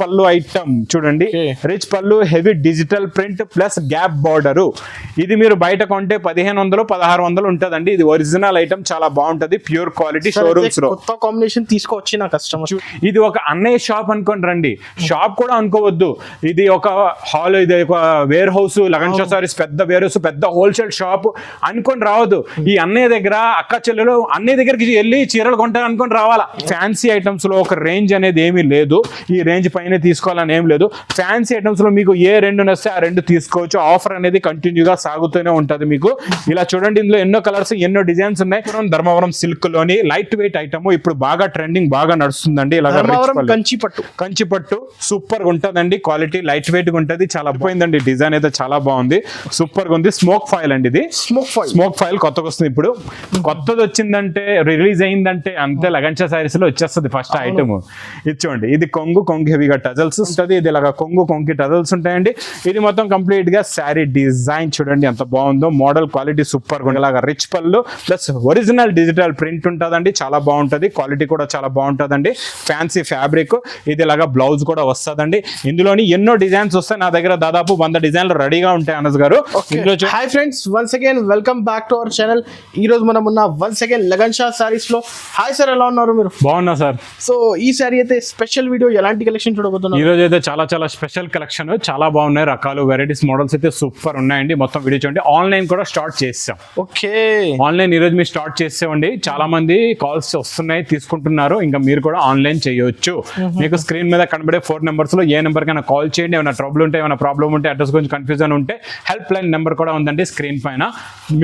పళ్ళు ఐటమ్ చూడండి. రిచ్ పళ్ళు, heavy digital print plus gap border. ఇది మీరు బయట కొంటే 1500-1600 ఉంటదండి. ఇది ఒరిజినల్ ఐటమ్, చాలా బాగుంటది, ప్యూర్ క్వాలిటీ, షోరూమ్స్ లో కొత్త కాంబినేషన్ తీసుకొచ్చి నా కస్టమర్. ఇది ఒక అన్నయ్య షాప్ అనుకోండి రండి, షాప్ కూడా అనుకోవద్దు, ఇది ఒక హాల్, ఇది ఒక warehouse, Lagan show saris పెద్ద వేర్ హౌస్, పెద్ద హోల్సేల్ షాప్ అనుకొని రావద్దు. ఈ అన్నయ్య దగ్గర అక్క చెల్లెలు అన్నయ్య దగ్గరికి వెళ్ళి చీరలు కొంటారు అనుకొని రావాలా. ఫ్యాన్సీ ఐటమ్స్ లో ఒక రేంజ్ అనేది ఏమీ లేదు, ఈ రేంజ్ పైన తీసుకోవాలని ఏం లేదు. ఫ్యాన్సీ ఐటమ్స్ లో మీకు ఏ రెండు నస్తే ఆ రెండు తీసుకోవచ్చు. ఆఫర్ అనేది కంటిన్యూగా సాగుతూనే ఉంటది మీకు. ఇలా చూడండి, ఇందులో ఎన్నో కలర్స్, ఎన్నో డిజైన్స్ ఉన్నాయి. ధర్మవరం సిల్క్ లోని లైట్ వెయిట్ ఐటమ్ ఇప్పుడు బాగా ట్రెండింగ్, బాగా నడుస్తుందండి. ఇలా కంచి పట్టు సూపర్ గా ఉంటదండి, క్వాలిటీ లైట్ వెయిట్ గా ఉంటది, చాలా పోయిందండి. డిజైన్ అయితే చాలా బాగుంది, సూపర్ గా ఉంది. స్మోక్ ఫైల్ అండి, ఇది స్మోక్ ఫైల్ కొత్తగా వస్తుంది. ఇప్పుడు కొత్తది వచ్చిందంటే, రిలీజ్ అయిందంటే అంతే లగంచా సారీస్ లో వచ్చేస్తుంది ఫస్ట్ ఐటమ్. ఇది చూడండి, ఇది కొంగు హెవీగా టజల్స్ ఉంటుంది. ఇది ఇలాగా కొంగు టజల్స్ ఉంటాయండి. ఇది మొత్తం కంప్లీట్ గా శారీ డిజైన్ చూడండి ఎంత బాగుందో, మోడల్ క్వాలిటీ సూపర్ గా ఇలాగా రిచ్ పళ్ళు ప్లస్ ఒరిజినల్ డిజిటల్ ప్రింట్ ఉంటుందండి, చాలా బాగుంటది, క్వాలిటీ కూడా చాలా బాగుంటుందండి. Fancy fabric. ఇది ఇలాగా బ్లౌజ్ కూడా వస్తుందండి. ఇందులోని ఎన్నో డిజైన్స్ వస్తాయి, నా దగ్గర దాదాపు 100 డిజైన్లు రెడీగా ఉంటాయి అనస్ గారు. Hi friends, once again welcome back to our channel. ఈ రోజు మనం ఉన్న వన్స్ అగైన్ లగన్ షా సారీస్ లో. హాయ్ సార్, ఎలా ఉన్నారు మీరు? బాగున్నా సార్. సో ఈ సారీ అయితే స్పెషల్ వీడియో, ఎలాంటి కలెక్షన్ చూడబోతున్నారు? ఈ రోజు అయితే చాలా స్పెషల్ కలెక్షన్, చాలా బాగున్నాయి, రకాలు వెరైటీస్ మోడల్స్ అయితే సూపర్ ఉన్నాయండి. మొత్తం వీడియో చూడండి. ఆన్లైన్ కూడా స్టార్ట్ చేసాం. ఓకే, ఆన్లైన్ ఈ రోజు మీరు స్టార్ట్ చేసామండి. చాలా మంది కాల్స్ వస్తున్నాయి, తీసుకుంటున్నారు. ఇంకా మీరు కూడా ఆన్లైన్ చేయొచ్చు. మీకు స్క్రీన్ మీద కనబడే 4 నెంబర్స్ లో ఏ నెంబర్ కైనా కాల్ చేయండి. ఏమైనా ట్రబుల్ ఉంటే, ఏమైనా ప్రాబ్లం ఉంటే, అడ్రస్ గురించి కన్ఫ్యూజన్ ఉంటే హెల్ప్ లైన్ నెంబర్ కూడా ఉందండి స్క్రీన్ పైన.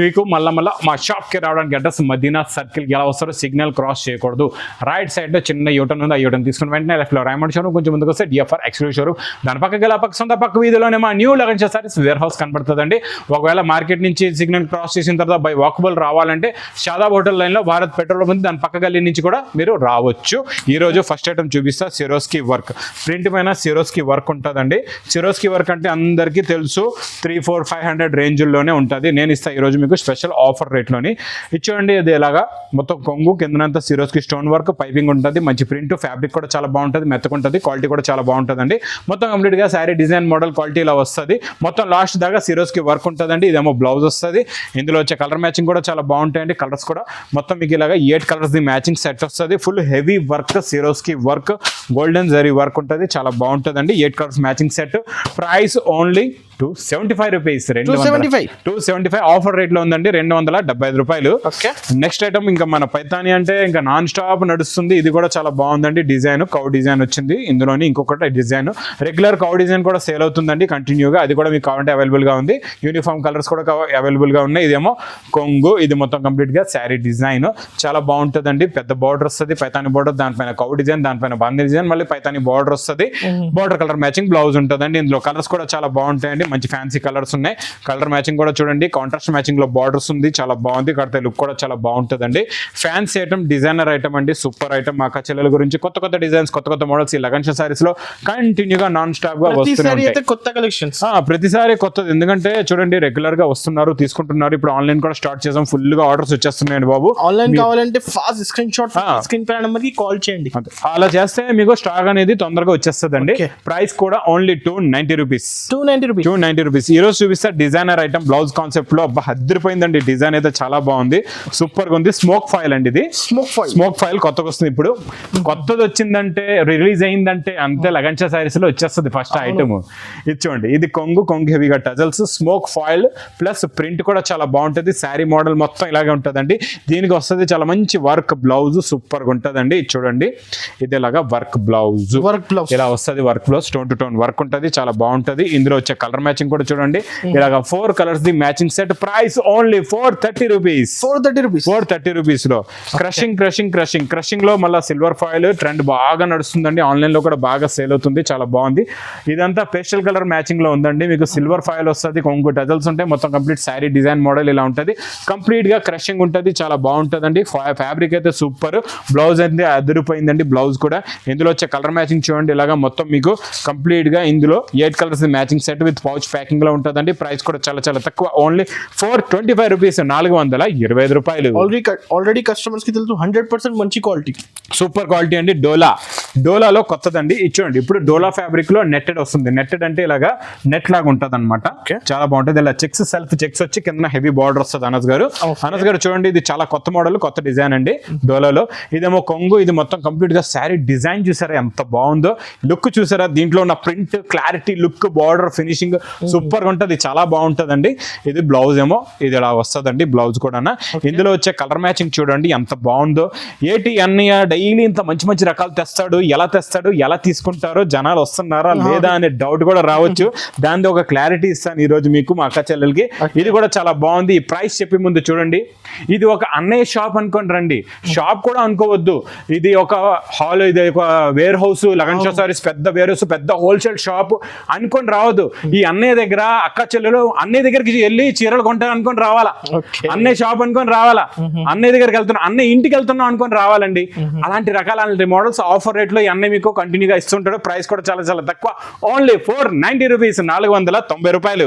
మీకు మళ్ళీ మా షాప్ కి రావడానికి అడ్రస్ మదీనా సర్కిల్. ఎలా వస్తారో సిగ్నల్ క్రాస్ చేయకూడదు. రైట్ సైడ్ లో చిన్న యూటర్న్ ఉంది, ఆ యూటర్న్ తీసుకుని వెంటనే లెఫ్ట్ లో రాయమండ్ షోరూమ్, కొంచెం ముందుకు వస్తే డిఎఫ్ఆర్ ఎక్స్క్లూజివ్ షోరూమ్. దాని పక్కకి గల సొంత పక్క వీధిలోనే మా new Lagan Shah sarees warehouse కనబడుతుందండి. ఒకవేళ మార్కెట్ నుంచి సిగ్నల్ క్రాస్ చేసిన తర్వాత బై వాకబుల్ రావాలంటే షాదాబ్ హోటల్ లైన్ లో భారత్ పెట్రోల్ ఉంది, దాని పక్క గల్లీ నుంచి కూడా మీరు రావచ్చు. ఈ రోజు ఫస్ట్ ఐటమ్ చూపిస్తా, సిరోస్కి వర్క్. ప్రింట్ పైన సిరోస్కి వర్క్ ఉంటుందండి. సిరోస్కి వర్క్ అంటే అందరికీ తెలుసు, 300-500 రేంజ్లోనే ఉంటుంది. నేను ఇస్తాను ఈరోజు మీకు స్పెషల్ ఆఫర్ రేట్లోని. ఇచ్చేయండి. అది ఎలాగా మొత్తం కొంగు కిందనంతా సిరోస్కి స్టోన్ వర్క్, పైపింగ్ ఉంటుంది, మంచి ప్రింట్, ఫ్యాబ్రిక్ కూడా చాలా బాగుంటుంది, మెత్తకుంటుంది, క్వాలిటీ కూడా చాలా బాగుంటుందండి. మొత్తం కంప్లీట్గా శారీ డిజైన్ మోడల్ క్వాలిటీ ఇలా వస్తుంది. మొత్తం లాస్ట్ దాకా సిరోస్కి వర్క్ ఉంటుందండి. ఇదేమో బ్లౌజ్ వస్తుంది. ఇందులో వచ్చే కలర్ మ్యాచింగ్ కూడా చాలా బాగుంటాయండి. కలర్స్ కూడా మొత్తం మీకు ఇలాగా 8 కలర్స్ ది మ్యాచింగ్ సెట్ వస్తుంది. Full heavy work, Swarovski work, golden zari work ఉంటుంది, చాలా బాగుంటుందండి. 8 colours matching set. Price only 275 rupees. 275 offer rate లో ఉందండి, 275 రూపాయలు. నెక్స్ట్ ఐటమ్ ఇంకా మన పైతాని అంటే ఇంకా నాన్ స్టాప్ నడుస్తుంది. ఇది కూడా చాలా బాగుందండి. డిజైన్ కౌ డిజైన్ వచ్చింది. ఇందులోని ఇంకొకటి డిజైన్, రెగ్యులర్ కౌ డిజైన్ కూడా సేల్ అవుతుందండి కంటిన్యూగా. అది కూడా మీకు కావాలంటే అవైలబుల్ గా ఉంది. యూనిఫామ్ కలర్స్ కూడా అవైలబుల్ గా ఉన్నాయి. ఇదేమో కొంగు, ఇది మొత్తం కంప్లీట్ గా శారీ డిజైన్ చాలా బాగుంటుందండి. పెద్ద బార్డర్ వస్తుంది, పైతాని బార్డర్, దానిపైన కౌ డిజైన్, దానిపైన బాందీ డిజైన్, మళ్ళీ పైతాని బార్డర్ వస్తుంది. బార్డర్ కలర్ మ్యాచింగ్ బ్లౌజ్ ఉంటుందండి. ఇందులో కలర్స్ కూడా చాలా బాగుంటాయండి, మంచి ఫ్యాన్సీ కలర్స్ ఉన్నాయి. కలర్ మ్యాచింగ్ కూడా చూడండి, కాంట్రాస్ట్ మ్యాచింగ్ లో బార్డర్స్ ఉంది, చాలా బాగుంది. కడితే లుక్ కూడా చాలా బాగుంటుందండి. ఫ్యాన్సీ ఐటమ్, డిజైనర్ ఐటమ్ అండి, సూపర్ ఐటమ్. మా చెల్లెల గురించి కొత్త డిజైన్స్, కొత్త మోడల్స్ ఈ లగన్ షా సారీస్ లో కంటిన్యూగా నాన్ స్టాప్ గా వస్తున్నాయి. కొత్త కలెక్షన్స్ ప్రతిసారి కొత్తది, ఎందుకంటే చూడండి రెగ్యులర్ గా వస్తున్నారు, తీసుకుంటున్నారు. ఇప్పుడు ఆన్లైన్ కూడా స్టార్ట్ చేసాం, ఫుల్ గా ఆర్డర్స్ వచ్చేస్తున్నాయండి బాబు. ఆన్లైన్ కావాలంటే ఫాస్ట్ స్క్రీన్ షాట్, స్క్రీన్ పై నెంబర్ కి కాల్ చేయండి. అలా చేస్తే మీకు స్టాక్ అనేది తొందరగా వచ్చేస్తుందండి. ప్రైస్ కూడా ఓన్లీ 290 రూపీస్. 290 రూపీస్. ఈ రోజు చూపిస్తా డిజైనర్ ఐటమ్, బ్లౌజ్ కాన్సెప్ట్ లో అద్దరిపోయిందండి. డిజైన్ అయితే చాలా బాగుంది, సూపర్ గా ఉంది. స్మోక్ ఫైల్ అండి, ఇది స్మోక్ ఫైల్ కొత్తగా వస్తుంది. ఇప్పుడు కొత్తది వచ్చిందంటే, రిలీజ్ అయిందంటే అంతే లగన్ షా సారీస్ లో వచ్చేస్తుంది ఫస్ట్ ఐటమ్. ఇది చూడండి, ఇది కొంగు హెవీగా tassels, smoke file plus print కూడా చాలా బాగుంటుంది. శారీ మోడల్ మొత్తం ఇలాగే ఉంటుందండి. దీనికి వస్తుంది చాలా మంచి వర్క్ బ్లౌజ్, సూపర్ గా ఉంటుందండి. ఇది చూడండి, ఇది ఇలాగా వర్క్ బ్లౌజ్ ఇలా వస్తుంది. Work blouse tone to tone work ఉంటుంది, చాలా బాగుంటుంది. ఇందులో వచ్చే కలర్ మ్యాచింగ్ కూడా చూడండి, ఇలాగా 4 colours the matching set. Price only 430 rupees. 430 rupees లో క్రషింగ్ లో మళ్ళీ సిల్వర్ ఫాయిల్ ట్రెండ్ బాగా నడుస్తుందండి. ఆన్లైన్ లో కూడా బాగా సేల్ అవుతుంది, చాలా బాగుంది. ఇదంతా పేస్టల్ కలర్ మ్యాచింగ్ లో ఉందండి. మీకు సిల్వర్ ఫాయిల్ వస్తుంది, కొంగు టజల్స్ ఉంటాయి, మొత్తం కంప్లీట్ శారీ డిజైన్ మోడల్ ఇలా ఉంటుంది. కంప్లీట్ గా క్రషింగ్ ఉంటుంది, చాలా బాగుంటుందండి. ఫ్యాబ్రిక్ అయితే సూపర్, బ్లౌజ్ అయితే అదిరిపోయిందండి. బ్లౌజ్ కూడా ఇందులో వచ్చే కలర్ మ్యాచింగ్ చూడండి, ఇలాగా మొత్తం మీకు కంప్లీట్ గా ఇందులో 8 colours matching set with pouch pouch packing లో ఉంటుందండి. ప్రైస్ కూడా చాలా చాలా తక్కువ, ఓన్లీ 425 రూపీస్, 425 రూపాయలు. ఆల్రెడీ కస్టమర్స్ కి తెలుసు 100% మంచి క్వాలిటీ, సూపర్ క్వాలిటీ అండి. డోలాలో కొత్తదండి. ఇది చూడండి, ఇప్పుడు డోలా ఫ్యాబ్రిక్ లో నెట్టెడ్ వస్తుంది. నెట్టెడ్ అంటే ఇలాగా నెట్ లాగా ఉంటది అనమాట. చాలా బాగుంటది. ఇలా చెక్స్, సెల్ఫ్ చెక్స్ వచ్చి కింద హెవీ బార్డర్ వస్తుంది. అనస్ గారు చూడండి, ఇది చాలా కొత్త మోడల్, కొత్త డిజైన్ అండి డోలాలో. ఇదేమో కొంగు, ఇది మొత్తం కంప్లీట్ గా శారీ డిజైన్ చూసారా ఎంత బాగుందో, లుక్ చూసారా, దీంట్లో ఉన్న print clarity, look, border, finishing super గా ఉంటది, చాలా బాగుంటదండి. ఇది బ్లౌజ్ ఏమో ఇది ఇలా వస్తుందండి, బ్లౌజ్ కూడా. ఇందులో వచ్చే కలర్ మ్యాచింగ్ చూడండి ఎంత బాగుందో. ఏటి అన్నయ్య డైలీ ఇంత మంచి మంచి రకాలు తెస్తాడు, ఎలా తీసుకుంటారో, జనాలు వస్తున్నారా లేదా అనే డౌట్ కూడా రావచ్చు. దాని ఒక క్లారిటీ ఇస్తాను ఈ రోజు మీకు, మా అక్క చెల్లెలకి. ఇది కూడా చాలా బాగుంది. ఈ ప్రైస్ చెప్పే ముందు చూడండి, ఇది ఒక అన్నయ్య షాప్ అనుకోండి రండి, షాప్ కూడా అనుకోవద్దు, ఇది ఒక హాల్, ఇది ఒక వేర్ హౌస్, లగన్ షా సారీస్ పెద్ద వేర్ హౌస్, పెద్ద హోల్సేల్ షాప్ అనుకొని రావద్దు. ఈ అన్నయ్య దగ్గర అక్క చెల్లెలు అన్నయ్య దగ్గరికి వెళ్ళి చీరలు కొంటారు అనుకొని రావాలా, అన్నయ్య షాప్ అనుకొని రావాలా, అన్నయ్య దగ్గరికి వెళ్తున్నా, అన్నయ్య ఇంటికి వెళ్తున్నాం అనుకొని రావాలండి. అలాంటి రకాల మోడల్స్ ఆఫర్ రేట్ లో అన్నయ్య మీకు కంటిన్యూగా ఇస్తుంటాడు. ప్రైస్ కూడా చాలా చాలా తక్కువ, ఓన్లీ 490 రూపీస్, 490 రూపాయలు.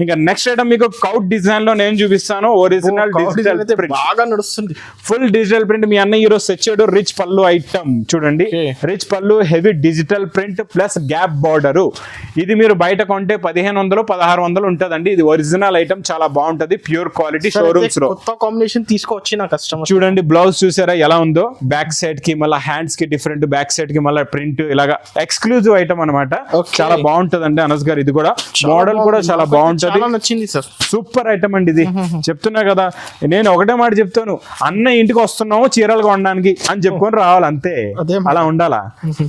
ఇంకా నెక్స్ట్ ఐటమ్ మీకు కౌట్ డిజైన్ లో నేను చూపిస్తాను. ఒరిజినల్ డిజిటల్ ప్రింట్ బాగా నడుస్తుంది, ఫుల్ డిజిటల్ ప్రింట్. మీ అన్నయ్య ఈరోజు తెచ్చాడు రిచ్ పళ్ళు ఐటమ్ చూడండి. రిచ్ పళ్ళు, heavy digital print plus gap border. ఇది మీరు బయట కొంటే 1500, 1600 ఉంటదండి. ఇది ఒరిజినల్ ఐటమ్, చాలా బాగుంటది, ప్యూర్ క్వాలిటీ. షోరూమ్స్ లో కొత్త కాంబినేషన్ తీసుకొచ్చి నా కస్టమర్ చూడండి. బ్లౌజ్ చూసారా ఎలా ఉందో, బ్యాక్ సైడ్ కి మళ్ళీ హ్యాండ్స్ కి డిఫరెంట్, బ్యాక్ సైడ్ కి మళ్ళీ ప్రింట్, ఇలాగా ఎక్స్క్లూజివ్ ఐటమ్ అనమాట. చాలా బాగుంటదండి అనస్ గారు. ఇది కూడా మోడల్ కూడా చాలా బాగుంటది, నచ్చింది సార్, సూపర్ ఐటమ్ అండి. ఇది చెప్తున్నా కదా, నేను ఒకటే మాట చెప్తాను, అన్న ఇంటికి వస్తున్నాము చీరలు కొనడానికి అని చెప్పుకొని రావాలి అంతే, అలా ఉండాలా.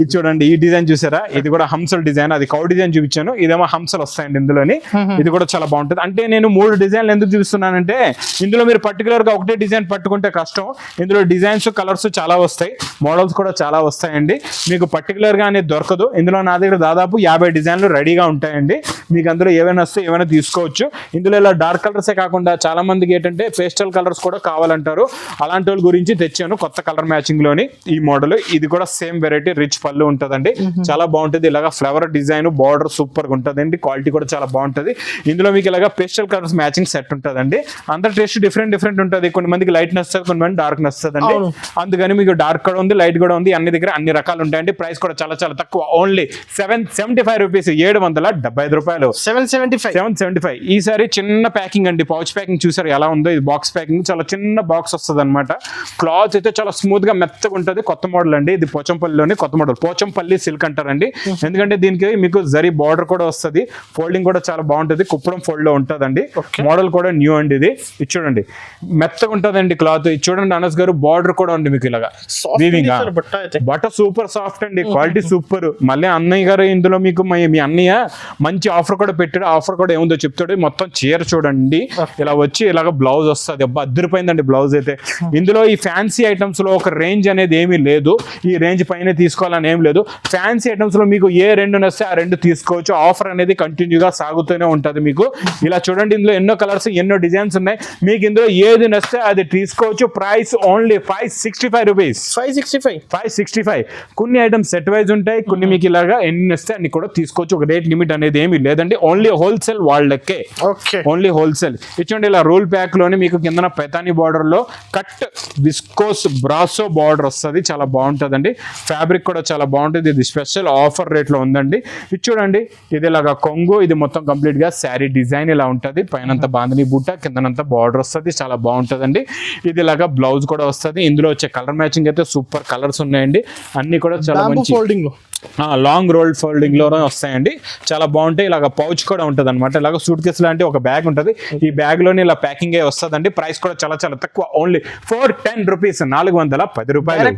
ఇది చూడండి, ఈ డిజైన్ చూసారా, ఇది కూడా హంసల్ డిజైన్. అది కౌ డిజైన్ చూపించాను, ఇదేమో హంసలు వస్తాయండి ఇందులోని. ఇది కూడా చాలా బాగుంటది. అంటే నేను 3 డిజైన్లు ఎందుకు చూపిస్తున్నానంటే, ఇందులో మీరు పర్టికులర్ గా ఒకటే డిజైన్ పట్టుకుంటే కష్టం. ఇందులో డిజైన్స్, కలర్స్ చాలా వస్తాయి, మోడల్స్ కూడా చాలా వస్తాయండి. మీకు పర్టికులర్ గా అనేది దొరకదు. ఇందులో నా దగ్గర దాదాపు 50 డిజైన్లు రెడీగా ఉంటాయండి. మీకు అందులో ఏవైనా వస్తే ఏమైనా తీసుకోవచ్చు. ఇందులో ఇలా డార్క్ కలర్సే కాకుండా చాలా మందికి ఏంటంటే పేస్టల్ కలర్స్ కూడా కావాలంటారు. అలాంటి వాళ్ళ గురించి తెచ్చాను కొత్త కలర్ మ్యాచింగ్ లోని ఈ మోడల్. ఇది కూడా సేమ్ వెరైటీ, రిచ్ పళ్ళు ఉంటదండి, చాలా బాగుంటది. ఇలాగా ఫ్లవర్ డిజైన్, బార్డర్ సూపర్ గా ఉంటదండి, క్వాలిటీ కూడా చాలా బాగుంటది. ఇందులో మీకు ఇలాగా పేస్టల్ కలర్స్ మ్యాచింగ్ సెట్ ఉంటదండి. అందరి టేస్ట్ డిఫరెంట్ ఉంటది. కొన్ని మందికి లైట్ నచ్చుతుంది, కొన్ని మంది డార్క్ నచ్చుతుందండి. అందుకని మీకు డార్క్ కూడా ఉంది, లైట్ కూడా ఉంది, అన్ని దగ్గర అన్ని రకాలు ఉంటాయండి. ప్రైస్ కూడా చాలా చాలా తక్కువ, ఓన్లీ 775 రూపీస్, 775 రూపాయలు. 775. ఈసారి చిన్న ప్యాకింగ్ అండి, పౌచ్ ప్యాకింగ్ చూసారు ఎలా ఉందో. ఇది బాక్స్ ప్యాకింగ్, చాలా చిన్న బాక్స్ వస్తుంది అనమాట. క్లాత్ అయితే చాలా స్మూత్ గా మెత్తగా ఉంటది. కొత్త మోడల్ అండి ఇది, పోచంపల్లిలోని కొత్త మోడల్, పోచంపల్లి సిల్క్ అంటారండి. ఎందుకంటే దీనికి మీకు జరీ బార్డర్ కూడా వస్తుంది, ఫోల్డింగ్ కూడా చాలా బాగుంటది, కుప్పడం ఫోల్డ్ లో ఉంటదండి. మోడల్ కూడా న్యూ అండి. ఇది చూడండి మెత్తగా ఉంటదండి క్లాత్. ఇది చూడండి అనస్ గారు, బార్డర్ కూడా ఉంది మీకు ఇలాగా వీవింగ్, బట్ట సూపర్ సాఫ్ట్ అండి, క్వాలిటీ సూపర్. మళ్ళీ అన్నయ్య గారు ఇందులో మీకు మీ అన్నయ్య మంచి ఆఫర్ కూడా పెట్టాడు. ఆఫర్ కూడా ఏముందో చెప్తాడు. మొత్తం చీర చూడండి ఇలా వచ్చి ఇలాగ బ్లౌజ్ వస్తుంది, అబ్బా అద్దరిపోయిందండి బ్లౌజ్ అయితే. ఇందులో ఈ ఫ్యాన్సీ ఐటమ్స్ లో ఒక రేంజ్ అనేది ఏమీ లేదు, ఈ రేంజ్ పైన తీసుకోవాలని ఏం లేదు. ఫ్యాన్సీ ఐటమ్స్ లో మీకు ఏ 2 నస్తే ఆ 2 తీసుకోవచ్చు. ఆఫర్ అనేది కంటిన్యూగా సాగుతూనే ఉంటది మీకు. ఇలా చూడండి, ఇందులో ఎన్నో కలర్స్, ఎన్నో డిజైన్స్ ఉన్నాయి. మీకు ఇందులో ఏది నస్తే అది తీసుకోవచ్చు. Price only 565 rupees, 565. కొన్ని ఐటమ్స్ సెట్ వైజ్ ఉంటాయి, కొన్ని మీకు ఇలాగా ఎన్ని వస్తే అన్ని కూడా తీసుకోవచ్చు. ఒక రేట్ లిమిట్ అనేది ఏమీ లేదండి, ఓన్లీ హోల్సేల్ వాళ్ళకే, ఓన్లీ హోల్సేల్. ఇచ్చండి ఇలా రూల్ ప్యాక్ లోని మీకు కింద పెతాని బార్డర్ లో కట్ విస్కోస్ బ్రాసో బార్డర్ వస్తుంది, చాలా బాగుంటుందండి. ఫ్యాబ్రిక్ కూడా చాలా బాగుంటుంది. ఇది స్పెషల్ ఆఫర్ రేట్ లో ఉందండి. ఇది చూడండి, ఇది ఇలాగా కొంగు, ఇది మొత్తం కంప్లీట్ గా శారీ డిజైన్ ఇలా ఉంటుంది. పైనంతా బాందని బుట్ట, కిందనంతా బార్డర్ వస్తుంది, చాలా బాగుంటుందండి. ఇది ఇలాగా బ్లౌజ్ కూడా వస్తుంది. ఇందులో వచ్చే కలర్ మ్యాచింగ్ అయితే సూపర్ కలర్స్ ఉన్నాయండి, అన్ని కూడా చాలా మంచి ఫోల్డింగ్ లో, లాంగ్ రోల్ ఫోల్డింగ్ లో వస్తాయండి, చాలా బాగుంటాయి. ఇలాగ పౌచ్ కూడా ఉంటుంది అనమాట, ఇలాగ సూట్ కేసు లాంటి ఒక బ్యాగ్ ఉంటుంది. ఈ బ్యాగ్ లోని ఇలా ప్యాకింగ్ అయ్యి వస్తుందండి. ప్రైస్ కూడా చాలా చాలా తక్కువ, ఓన్లీ 410 రూపీస్, 410 రూపాయలు.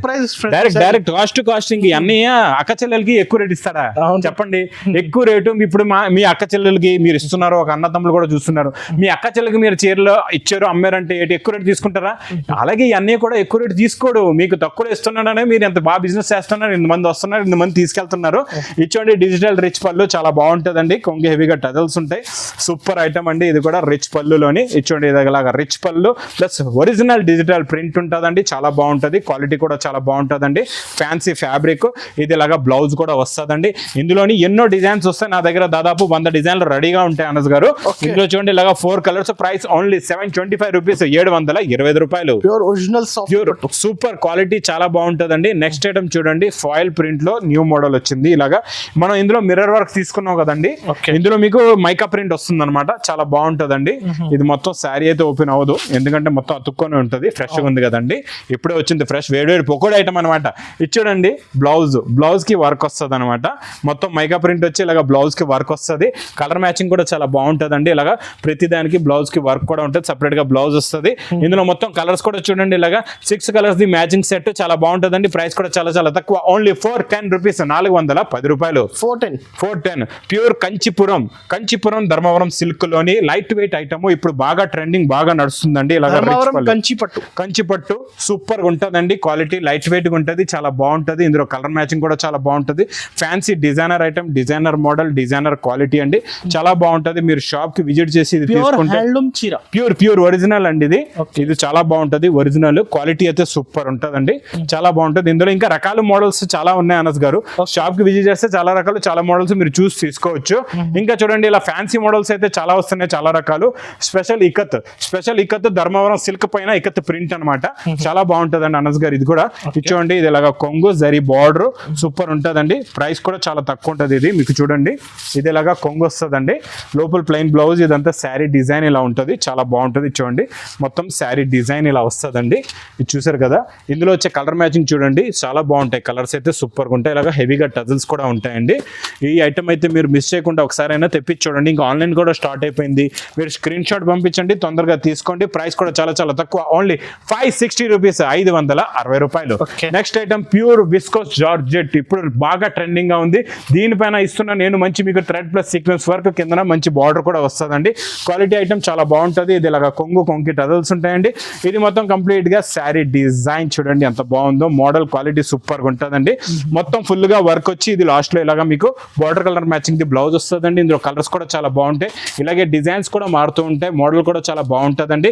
Direct cost. ఇంక అన్నయ్య అక్క చెల్లెలకి ఎక్కువ రేట్ ఇస్తాడా చెప్పండి? ఎక్కువ రేటు ఇప్పుడు మీ అక్క చెల్లెలకి మీరు ఇస్తున్నారు, ఒక అన్నదమ్ములు కూడా చూస్తున్నారు. మీ అక్క చెల్లెలకి మీరు చీరలో ఇచ్చారు, అమ్మారంటే ఎక్కువ రేటు తీసుకుంటారా? అలాగే ఈ అన్నయ్య కూడా ఎక్కువ రేటు తీసుకోడు, మీకు తక్కువ ఇస్తున్నాడనే మీరు ఎంత బాగా బిజినెస్ చేస్తున్నారు, ఇంతమంది వస్తున్నారు, ఇంతమంది తీసుకు తీసుకెళ్తున్నారు. ఇచ్చోండి డిజిటల్ రిచ్ పళ్ళు చాలా బాగుంటుందండి. కొంగి హెవీగా టజల్స్ ఉంటాయి. సూపర్ ఐటమ్ అండి. ఇది కూడా రిచ్ పళ్ళులోని ఇచ్చోండి ఇలాగా రిచ్ పళ్ళు ప్లస్ ఒరిజినల్ డిజిటల్ ప్రింట్ ఉంటుందండి. చాలా బాగుంటుంది. క్వాలిటీ కూడా చాలా బాగుంటుందండి. Fancy fabric. ఇది ఇలాగా బ్లౌజ్ కూడా వస్తుందండి. ఇందులోని ఎన్నో డిజైన్స్ వస్తాయి. నా దగ్గర దాదాపు 100 డిజైన్లు రెడీగా ఉంటాయి అనస్ గారు. ఇందులో చూడండి ఇలాగా 4 కలర్స్. ప్రైస్ ఓన్లీ 725 రూపీస్, 725 రూపాయలు. Pure original pure super quality చాలా బాగుంటుందండి. నెక్స్ట్ ఐటమ్ చూడండి ఫాయిల్ ప్రింట్ లో న్యూ మోడల్ వచ్చింది. ఇలాగా మనం ఇందులో మిర్రర్ వర్క్ తీసుకున్నాం కదండి. ఇందులో మీకు మైకా ప్రింట్ వస్తుంది అనమాట. చాలా బాగుంటుందండి. ఇది మొత్తం శారీ అయితే ఓపెన్ అవ్వదు, ఎందుకంటే మొత్తం అతుక్కొని ఉంటుంది. ఫ్రెష్ గా ఉంది కదండి. ఇప్పుడే వచ్చింది ఫ్రెష్ వేడి పొకోడి ఐటమ్ అనమాట. ఇది చూడండి బ్లౌజ్ కి వర్క్ వస్తుంది అనమాట. మొత్తం మైకా ప్రింట్ వచ్చి ఇలాగా బ్లౌజ్ కి వర్క్ వస్తుంది. కలర్ మ్యాచింగ్ కూడా చాలా బాగుంటుందండి. ఇలాగా ప్రతి దానికి బ్లౌజ్ కి వర్క్ కూడా ఉంటుంది. సపరేట్ గా బ్లౌజ్ వస్తుంది. ఇందులో మొత్తం కలర్స్ కూడా చూడండి ఇలాగా 6 కలర్స్ ది మ్యాచింగ్ సెట్ చాలా బాగుంటుందండి. ప్రైస్ కూడా చాలా చాలా తక్కువ. ఓన్లీ 410 రూపీస్, 410 రూపాయలు. 410 ప్యూర్ కంచిపురం ధర్మవరం సిల్క్ లోని లైట్ వెయిట్ ఐటమ్. ఇప్పుడు బాగా ట్రెండింగ్, బాగా నడుస్తుందండి. ఇలాగా కంచిపట్టు సూపర్ గా ఉంటుందండి. క్వాలిటీ లైట్ వెయిట్ గా ఉంటుంది. చాలా బాగుంటుంది. ఇందులో కలర్ మ్యాచింగ్ కూడా చాలా బాగుంటుంది. Fancy designer item, designer model, designer quality అండి. చాలా బాగుంటుంది. మీరు షాప్ కి విజిట్ చేసి ఇది తీసుకుంటే ప్యూర్ ఒరిజినల్ అండి. ఇది చాలా బాగుంటది. ఒరిజినల్ క్వాలిటీ అయితే సూపర్ ఉంటదండి. చాలా బాగుంటది. ఇందులో ఇంకా రకాల మోడల్స్ చాలా ఉన్నాయి అనస్ గారు. షాప్ కి విజిట్ చేస్తే చాలా రకాలు, చాలా మోడల్స్ మీరు చూసి తీసుకోవచ్చు. ఇంకా చూడండి ఇలా ఫ్యాన్సీ మోడల్స్ అయితే చాలా వస్తున్నాయి, చాలా రకాలు. స్పెషల్ ఇకత్ ధర్మవరం సిల్క్ పైన ఇకత్ ప్రింట్ అనమాట. చాలా బాగుంటదండి అనస్ గారు. ఇది కూడా చూడండి, ఇది ఇలాగా కొంగు జరీ బార్డర్ సూపర్ ఉంటదండి. ప్రైస్ కూడా చాలా తక్కువ ఉంటది. ఇది మీకు చూడండి, ఇది ఇలాగా కొంగు వస్తుందండి. లోపల ప్లెయిన్ బ్లౌజ్, ఇదంతా శారీ డిజైన్ ఇలా ఉంటది. చాలా బాగుంటది. చూడండి మొత్తం శారీ డిజైన్ ఇలా వస్తుందండి. ఇది చూసారు కదా. ఇందులో వచ్చే కలర్ మ్యాచింగ్ చూడండి చాలా బాగుంటాయి. కలర్స్ అయితే సూపర్ గా ఉంటాయి. ఇలాగా హెవీగా టజల్స్ కూడా ఉంటాయండి. ఈ ఐటమ్ అయితే మీరు మిస్ చేయకుండా ఒకసారి అయినా తెప్పించి చూడండి. ఇంకా ఆన్లైన్ కూడా స్టార్ట్ అయిపోయింది. మీరు స్క్రీన్ షాట్ పంపించండి, తొందరగా తీసుకోండి. ప్రైస్ కూడా చాలా చాలా తక్కువ. ఓన్లీ 560 రూపీస్, 560 రూపాయలు. Next item pure viscose georgette. ఇప్పుడు బాగా ట్రెండింగ్ గా ఉంది. దీనిపైన ఇస్తున్నా నేను మంచి మీకు థ్రెడ్ ప్లస్ సీక్వెన్స్ వర్క్, కింద మంచి బార్డర్ కూడా వస్తుందండి. క్వాలిటీ ఐటమ్ చాలా బాగుంటుంది. ఇది ఇలాగా కొంగి టజల్స్ ఉంటాయండి. ఇది మొత్తం కంప్లీట్ గా శారీ డిజైన్ చూడండి ఎంత బాగుందో. మోడల్ క్వాలిటీ సూపర్ గా ఉంటుందండి. మొత్తం ఫుల్ గా వర్క్ వచ్చి ఇది లాస్ట్ లో ఇలాగా మీకు border colour matching the blouse వస్తుందండి. ఇందులో కలర్స్ కూడా చాలా బాగుంటాయి. ఇలాగే డిజైన్స్ కూడా మారుతూ ఉంటాయి. మోడల్ కూడా చాలా బాగుంటుందండి.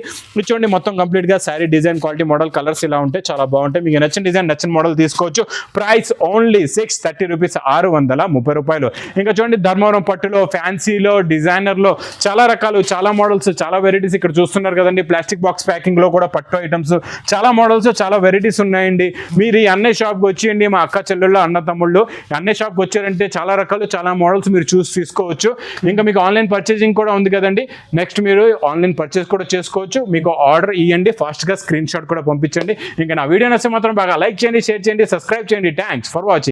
చూడండి మొత్తం కంప్లీట్ గా sari design quality model colours ఇలా ఉంటాయి. చాలా బాగుంటాయి. మీకు నచ్చిన డిజైన్ నచ్చిన మోడల్ తీసుకోవచ్చు. ప్రైస్ ఓన్లీ 630 రూపీస్, 630 రూపాయలు. ఇంకా చూడండి ధర్మవరం పట్టులో, ఫ్యాన్సీలో, డిజైనర్ లో చాలా రకాలు, చాలా మోడల్స్, చాలా వెరైటీస్ ఇక్కడ చూస్తున్నారు కదండి. ప్లాస్టిక్ బాక్స్ ప్యాకింగ్ లో కూడా పట్టు ఐటమ్స్ చాలా మోడల్స్, చాలా వెరైటీస్ ఉన్నాయండి. మీరు ఈ అన్నయ్య షాప్కి వచ్చేయండి. మా అక్క చెల్లెళ్ళు, అన్న తమ్ముళ్ళు అన్నయ్య షాప్కి వచ్చారంటే చాలా రకాలు, చాలా మోడల్స్ మీరు చూసి తీసుకోవచ్చు. ఇంకా మీకు ఆన్లైన్ పర్చేసింగ్ కూడా ఉంది కదండి. నెక్స్ట్ మీరు ఆన్లైన్ పర్చేస్ కూడా చేసుకోవచ్చు. మీకు ఆర్డర్ ఇవ్వండి, ఫాస్ట్ గా స్క్రీన్ షాట్ కూడా పంపించండి. ఇంకా నా వీడియో నచ్చితే మాత్రం బాగా లైక్ చేయండి, షేర్ చేయండి, సబ్స్క్రైబ్ చేయండి. Thanks for watching.